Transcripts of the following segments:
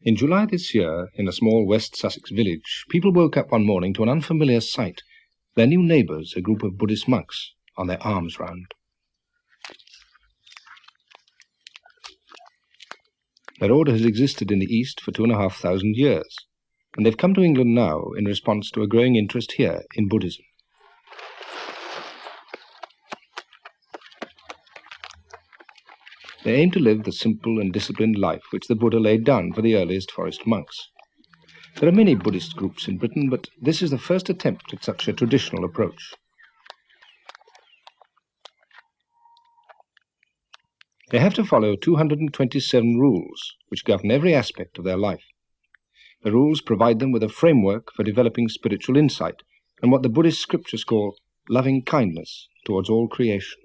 In July this year, in a small West Sussex village, people woke up one morning to an unfamiliar sight. Their new neighbours, a group of Buddhist monks, on their arms round. Their order has existed in the East for 2,500 years, and they've come to England now in response to a growing interest here in Buddhism. They aim to live the simple and disciplined life which the Buddha laid down for the earliest forest monks. There are many Buddhist groups in Britain, but this is the first attempt at such a traditional approach. They have to follow 227 rules which govern every aspect of their life. The rules provide them with a framework for developing spiritual insight and what the Buddhist scriptures call loving kindness towards all creation.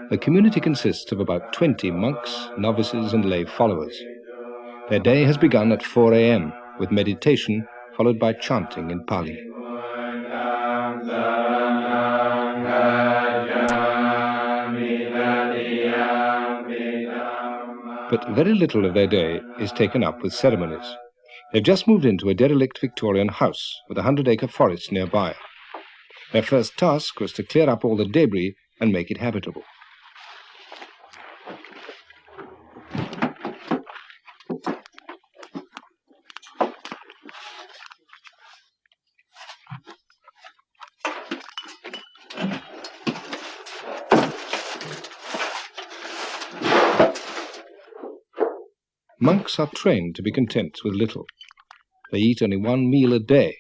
The community consists of about 20 monks, novices and lay followers. Their day has begun at 4 a.m. with meditation followed by chanting in Pali. But very little of their day is taken up with ceremonies. They've just moved into a derelict Victorian house with a 100-acre forest nearby. Their first task was to clear up all the debris and make it habitable. Monks are trained to be content with little. They eat only one meal a day.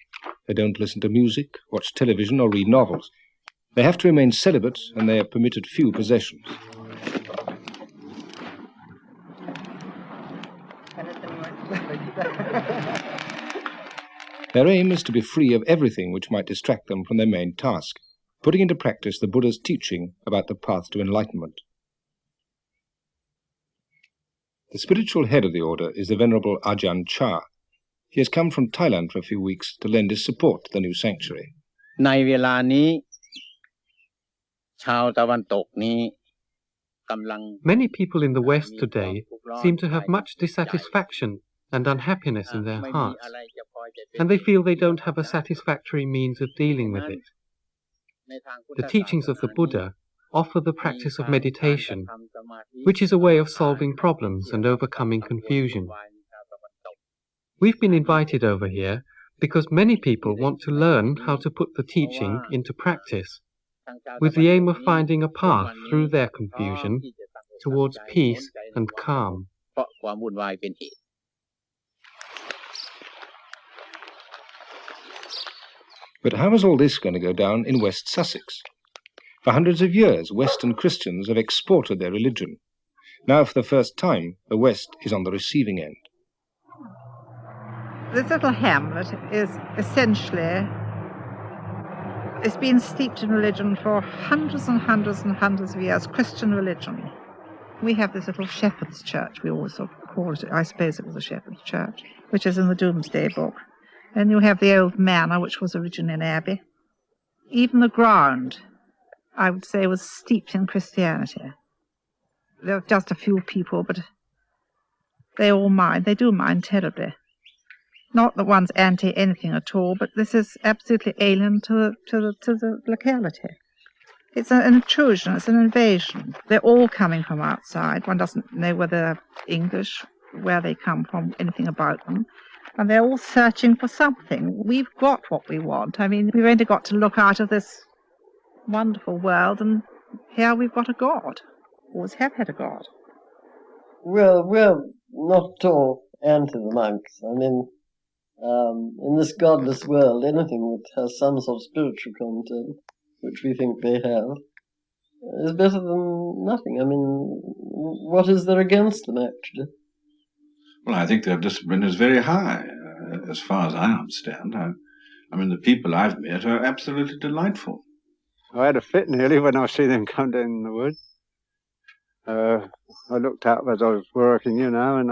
They don't listen to music, watch television or read novels. They have to remain celibate and they are permitted few possessions. Their aim is to be free of everything which might distract them from their main task, putting into practice the Buddha's teaching about the path to enlightenment. The spiritual head of the order is the Venerable Ajahn Chah. He has come from Thailand for a few weeks to lend his support to the new sanctuary. ในเวลานี้ชาวตะวันตกนี้ Many people in the West today seem to have much dissatisfaction and unhappiness in their hearts, and they feel they don't have a satisfactory means of dealing with it. The teachings of the Buddha offer the practice of meditation, which is a way of solving problems and overcoming confusion. We've been invited over here because many people want to learn how to put the teaching into practice, with the aim of finding a path through their confusion towards peace and calm. But how is all this going to go down in West Sussex? For hundreds of years, Western Christians have exported their religion. Now, for the first time, the West is on the receiving end. This little hamlet is essentially, it's been steeped in religion for hundreds and hundreds and hundreds of years, Christian religion. We have this little shepherd's church, we always sort of call it, I suppose it was a shepherd's church, which is in the Doomsday Book. And you have the old manor, which was originally an abbey. Even the ground, I would say, was steeped in Christianity. There are just a few people, but they all mind. They do mind terribly. Not that one's anti-anything at all, but this is absolutely alien to the locality. It's an intrusion, it's an invasion. They're all coming from outside. One doesn't know whether they're English, where they come from, anything about them. And they're all searching for something. We've got what we want. I mean, we've only got to look out of this wonderful world, and here we've got a God. Always have had a God. Well, we're not at all anti the monks. I mean, in this godless world, anything that has some sort of spiritual content, which we think they have, is better than nothing. I mean, what is there against them, actually? Well, I think their discipline is very high, as far as I understand. I mean, the people I've met are absolutely delightful. I had a fit nearly when I see them come down in the woods. I looked up as I was working, and I,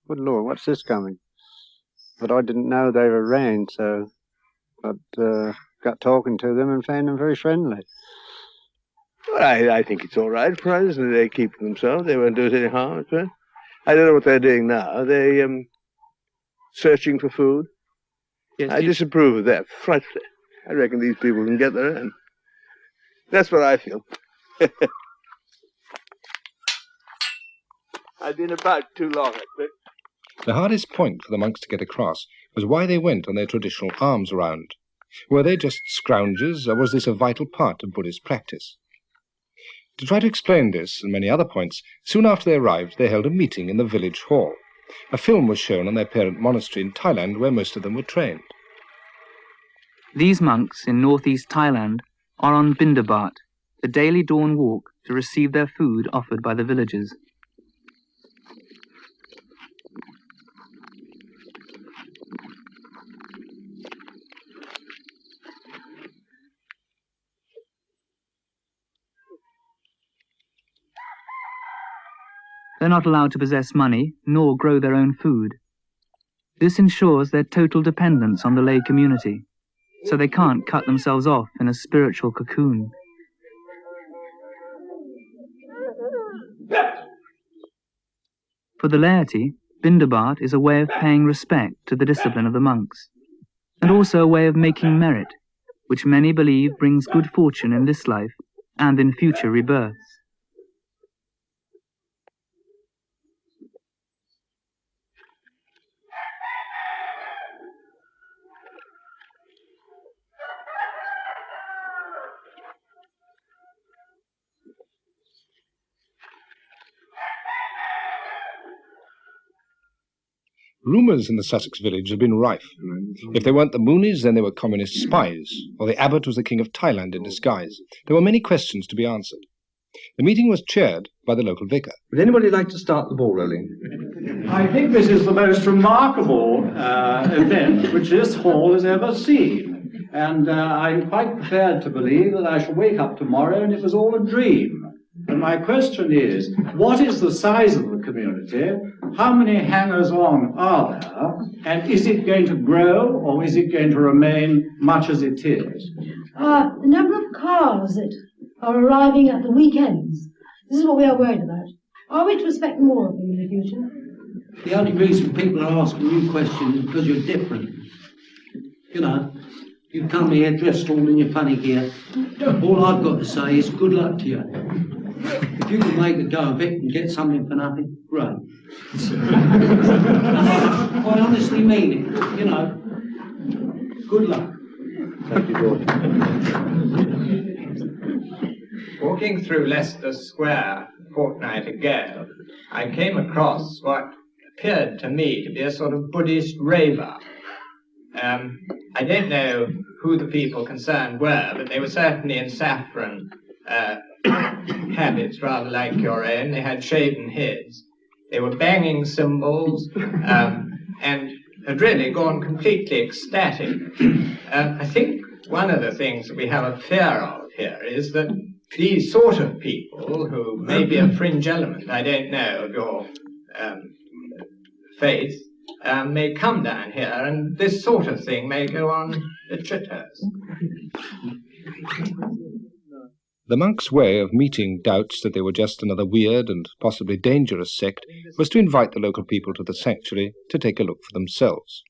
good Lord, what's this coming? But I didn't know they were rain, so I got talking to them and found them very friendly. Well, I think it's all right, provided they keep themselves. They won't do us any harm, right? I don't know what they're doing now. They're searching for food. Yes, I disapprove of that, frightfully. I reckon these people can get their own. That's what I feel. I've been about too long, I think. The hardest point for the monks to get across was why they went on their traditional alms round. Were they just scroungers, or was this a vital part of Buddhist practice? To try to explain this and many other points, soon after they arrived, they held a meeting in the village hall. A film was shown on their parent monastery in Thailand, where most of them were trained. These monks in northeast Thailand are on Bindabat, the daily dawn walk to receive their food offered by the villagers. They're not allowed to possess money, nor grow their own food. This ensures their total dependence on the lay community, so they can't cut themselves off in a spiritual cocoon. For the laity, Bindabat is a way of paying respect to the discipline of the monks, and also a way of making merit, which many believe brings good fortune in this life and in future rebirths. Rumours in the Sussex village had been rife. If they weren't the Moonies, then they were communist spies, or the abbot was the king of Thailand in disguise. There were many questions to be answered. The meeting was chaired by the local vicar. Would anybody like to start the ball rolling? I think this is the most remarkable event which this hall has ever seen. And I'm quite prepared to believe that I shall wake up tomorrow and it was all a dream. And my question is, what is the size of the community? How many hangers-on are there? And is it going to grow, or is it going to remain much as it is? The number of cars that are arriving at the weekends. This is what we are worried about. Are we to expect more of them in the future? The only reason people are asking you questions is because you're different. You know, you come here dressed all in your funny gear. All I've got to say is good luck to you. If you can make a go of it and get something for nothing, great. I honestly mean it, you know. Good luck. Thank you, George. Walking through Leicester Square a fortnight ago, I came across what appeared to me to be a sort of Buddhist raver. I don't know who the people concerned were, but they were certainly in saffron habits, rather like your own. They had shaven heads. They were banging cymbals and had really gone completely ecstatic. I think one of the things that we have a fear of here is that these sort of people, who may be a fringe element, I don't know, of your faith, may come down here, and this sort of thing may go on at Chitters. The monks' way of meeting doubts that they were just another weird and possibly dangerous sect was to invite the local people to the sanctuary to take a look for themselves.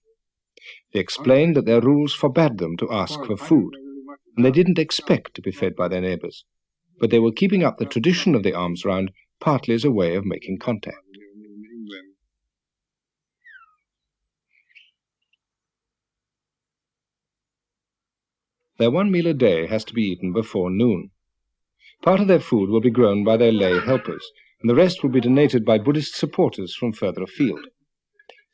They explained that their rules forbade them to ask for food, and they didn't expect to be fed by their neighbours, but they were keeping up the tradition of the alms round partly as a way of making contact. Their one meal a day has to be eaten before noon. Part of their food will be grown by their lay helpers, and the rest will be donated by Buddhist supporters from further afield.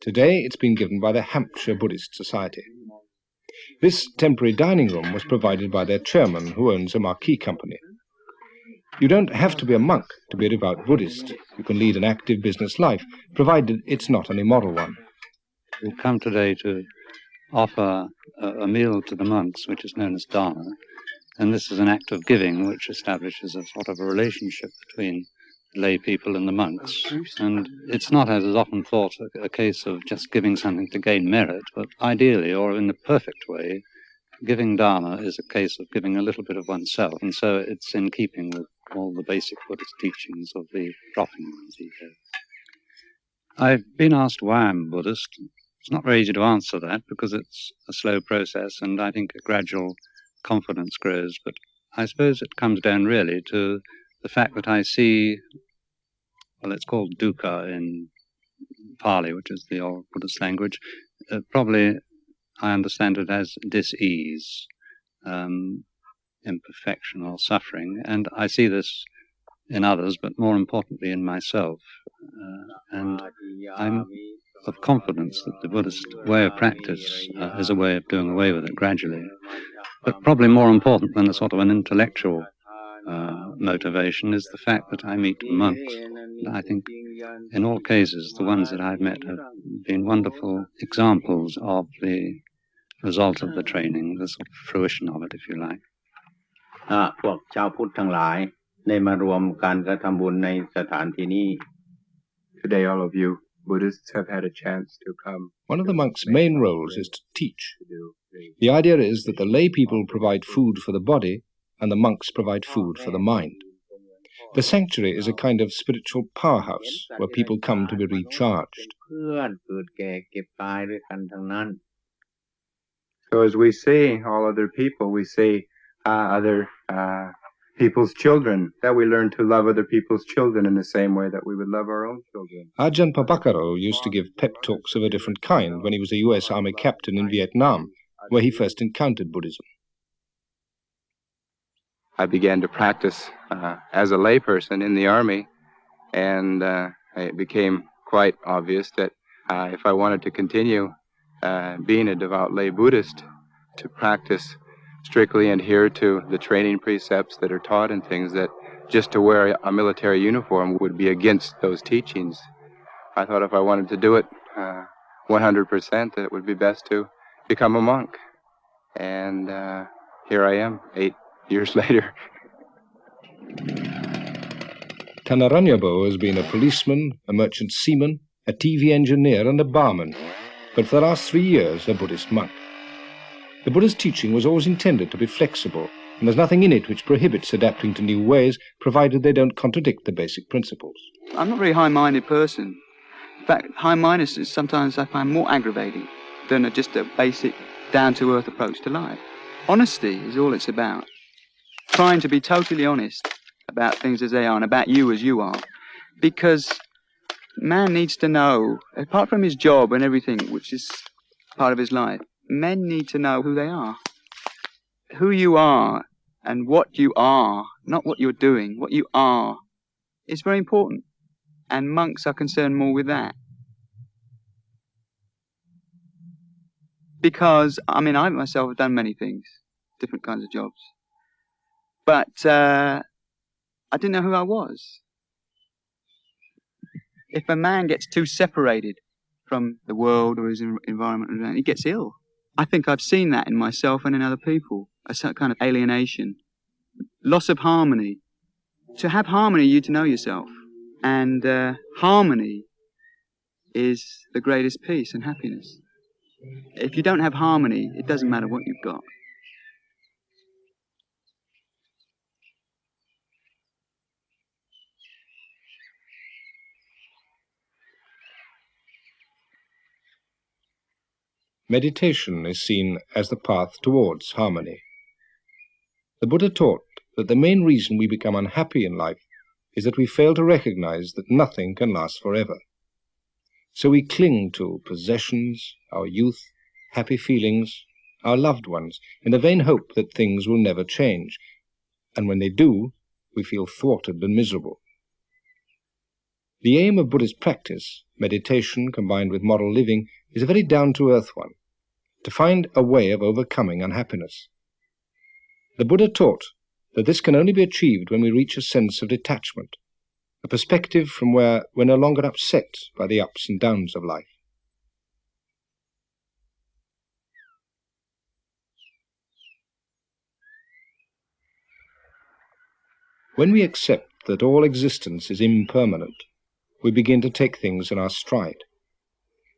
Today it's been given by the Hampshire Buddhist Society. This temporary dining room was provided by their chairman, who owns a marquee company. You don't have to be a monk to be a devout Buddhist. You can lead an active business life, provided it's not an immoral one. We've come today to offer a meal to the monks, which is known as dharma, and this is an act of giving which establishes a sort of a relationship between lay people and the monks. And it's not, as is often thought, a case of just giving something to gain merit, but ideally, or in the perfect way, giving dharma is a case of giving a little bit of oneself, and so it's in keeping with all the basic Buddhist teachings of the dropping one's ego. I've been asked why I'm Buddhist. It's not very easy to answer that because it's a slow process, and I think a gradual confidence grows, but I suppose it comes down really to the fact that I see, well, it's called dukkha in Pali, which is the old Buddhist language. Probably I understand it as dis-ease, imperfection or suffering, and I see this in others, but more importantly in myself. And I'm of confidence that the Buddhist way of practice is a way of doing away with it gradually. But probably more important than a sort of an intellectual motivation is the fact that I meet monks. I think in all cases the ones that I've met have been wonderful examples of the result of the training, the sort of fruition of it, if you like. พวกชาวพุทธทั้งหลายได้มารวมการกระทำบุญในสถานที่นี้ Today all of you Buddhists have had a chance to come. One of the monks' main roles is to teach. The idea is that the lay people provide food for the body and the monks provide food for the mind. The sanctuary is a kind of spiritual powerhouse where people come to be recharged. So as we see all other people, we see other people's children, that we learn to love other people's children in the same way that we would love our own children. Ajahn Papakaro used to give pep talks of a different kind when he was a US Army captain in Vietnam, where he first encountered Buddhism. I began to practice as a layperson in the Army, and it became quite obvious that if I wanted to continue being a devout lay Buddhist, to practice strictly adhere to the training precepts that are taught and things, that just to wear a military uniform would be against those teachings. I thought if I wanted to do it 100%, that it would be best to become a monk. And here I am, 8 years later. Kanaranyabo has been a policeman, a merchant seaman, a TV engineer and a barman, but for the last 3 years a Buddhist monk. The Buddha's teaching was always intended to be flexible, and there's nothing in it which prohibits adapting to new ways, provided they don't contradict the basic principles. I'm not a very high-minded person. In fact, high-mindedness is sometimes I find more aggravating than just a basic, down-to-earth approach to life. Honesty is all it's about. Trying to be totally honest about things as they are and about you as you are. Because man needs to know, apart from his job and everything, which is part of his life, men need to know who they are. Who you are and what you are, not what you're doing, what you are, is very important. And monks are concerned more with that. Because, I mean, I myself have done many things, different kinds of jobs. But I didn't know who I was. If a man gets too separated from the world or his environment, he gets ill. I think I've seen that in myself and in other people, a certain kind of alienation, loss of harmony. To have harmony, you to know yourself. And harmony is the greatest peace and happiness. If you don't have harmony, it doesn't matter what you've got. Meditation is seen as the path towards harmony. The Buddha taught that the main reason we become unhappy in life is that we fail to recognize that nothing can last forever. So we cling to possessions, our youth, happy feelings, our loved ones, in the vain hope that things will never change, and when they do, we feel thwarted and miserable. The aim of Buddhist practice, meditation combined with moral living, is a very down-to-earth one, to find a way of overcoming unhappiness. The Buddha taught that this can only be achieved when we reach a sense of detachment, a perspective from where we're no longer upset by the ups and downs of life. When we accept that all existence is impermanent, we begin to take things in our stride.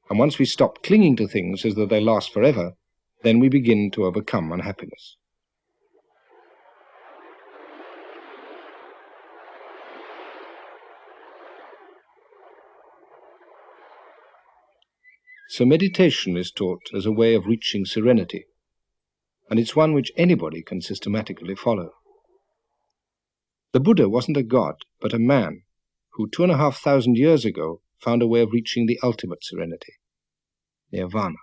And once we stop clinging to things as though they last forever, then we begin to overcome unhappiness. So meditation is taught as a way of reaching serenity, and it's one which anybody can systematically follow. The Buddha wasn't a god, but a man who 2,500 years ago found a way of reaching the ultimate serenity, nirvana.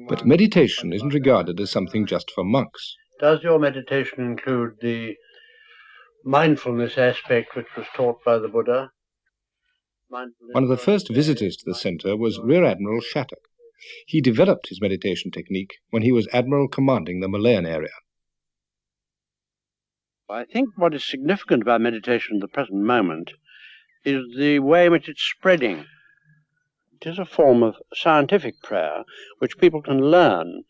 But meditation isn't regarded as something just for monks. Does your meditation include the mindfulness aspect which was taught by the Buddha? One of the first visitors to the centre was Rear Admiral Shattuck. He developed his meditation technique when he was Admiral commanding the Malayan area. I think what is significant about meditation at the present moment is the way in which it's spreading. It is a form of scientific prayer which people can learn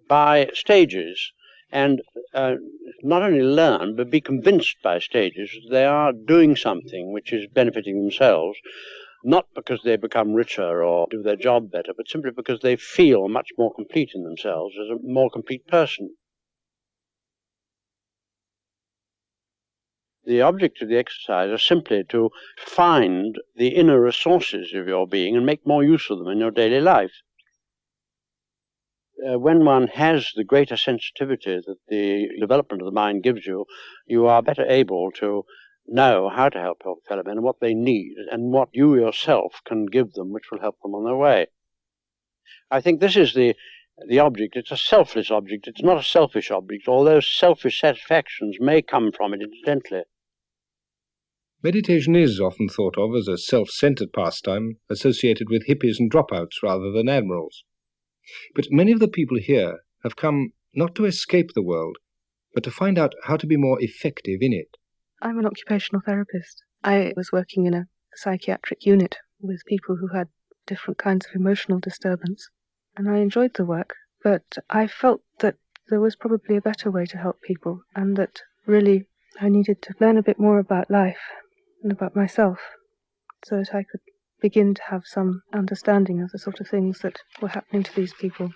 by stages, and not only learn, but be convinced by stages that they are doing something which is benefiting themselves, not because they become richer or do their job better, but simply because they feel much more complete in themselves as a more complete person. The object of the exercise is simply to find the inner resources of your being and make more use of them in your daily life. When one has the greater sensitivity that the development of the mind gives you, you are better able to know how to help your fellow men and what they need and what you yourself can give them which will help them on their way. I think this is the object. It's a selfless object. It's not a selfish object, although selfish satisfactions may come from it incidentally. Meditation is often thought of as a self-centered pastime associated with hippies and dropouts rather than admirals. But many of the people here have come not to escape the world, but to find out how to be more effective in it. I'm an occupational therapist. I was working in a psychiatric unit with people who had different kinds of emotional disturbance, and I enjoyed the work, but I felt that there was probably a better way to help people, and that really I needed to learn a bit more about life and about myself so that I could begin to have some understanding of the sort of things that were happening to these people.